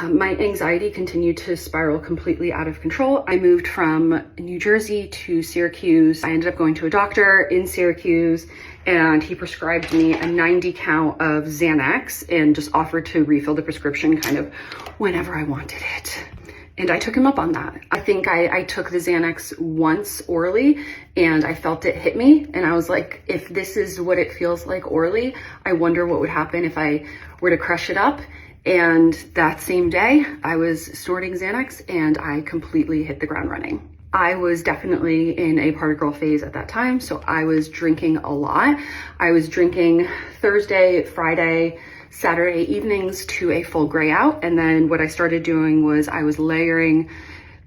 My anxiety continued to spiral completely out of control. I moved from New Jersey to Syracuse. I ended up going to a doctor in Syracuse, and he prescribed me a 90 count of Xanax and just offered to refill the prescription kind of whenever I wanted it. And I took him up on that. I think I took the Xanax once orally and I felt it hit me. And I was like, if this is what it feels like orally, I wonder what would happen if I were to crush it up. And that same day, I was snorting Xanax and I completely hit the ground running. I was definitely in a party girl phase at that time, so I was drinking a lot. I was drinking Thursday, Friday, Saturday evenings to a full gray out. And then what I started doing was I was layering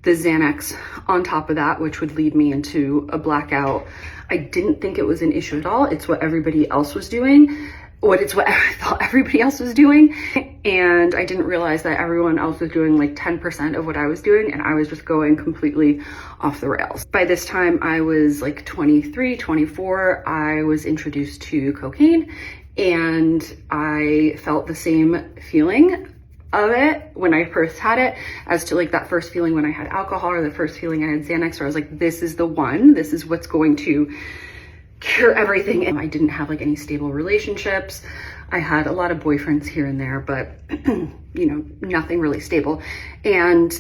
the Xanax on top of that, which would lead me into a blackout. I didn't think it was an issue at all. It's what everybody else was doing. It's what I thought everybody else was doing. And I didn't realize that everyone else was doing like 10% of what I was doing, and I was just going completely off the rails. By this time I was like 23, 24. I was introduced to cocaine and I felt the same feeling of it when I first had it as to like that first feeling when I had alcohol, or the first feeling I had Xanax, where I was like, this is the one, this is what's going to cure everything. And I didn't have like any stable relationships. I had a lot of boyfriends here and there, but you know, nothing really stable. And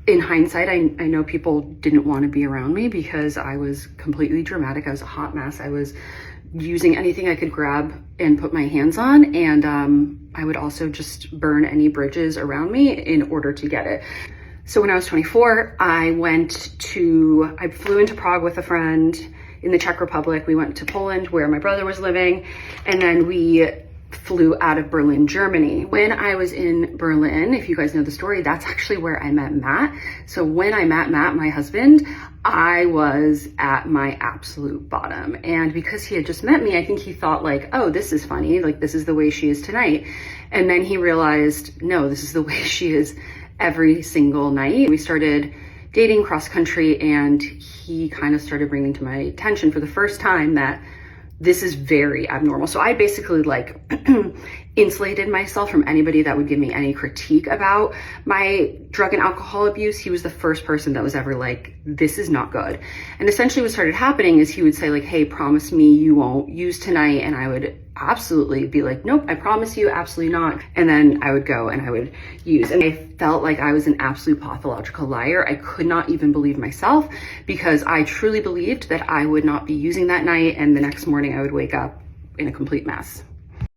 in hindsight, I know people didn't want to be around me because I was completely dramatic. I was a hot mess. I was using anything I could grab and put my hands on. And I would also just burn any bridges around me in order to get it. So when I was 24, I flew into Prague with a friend. In the Czech Republic, we went to Poland where my brother was living, and then we flew out of Berlin, Germany. When I was in Berlin, if you guys know the story, that's actually where I met Matt. So when I met Matt, my husband, I was at my absolute bottom. And because he had just met me, I think he thought like, oh, this is funny. Like, this is the way she is tonight. And then he realized, no, this is the way she is every single night. We started dating cross country, and he kind of started bringing to my attention for the first time that this is very abnormal. So I basically like insulated myself from anybody that would give me any critique about my drug and alcohol abuse. He was the first person that was ever like, this is not good. And essentially what started happening is he would say like, hey, promise me you won't use tonight. And I would absolutely be like, nope, I promise you, absolutely not. And then I would go and I would use. And I felt like I was an absolute pathological liar. I could not even believe myself, because I truly believed that I would not be using that night, and the next morning I would wake up in a complete mess.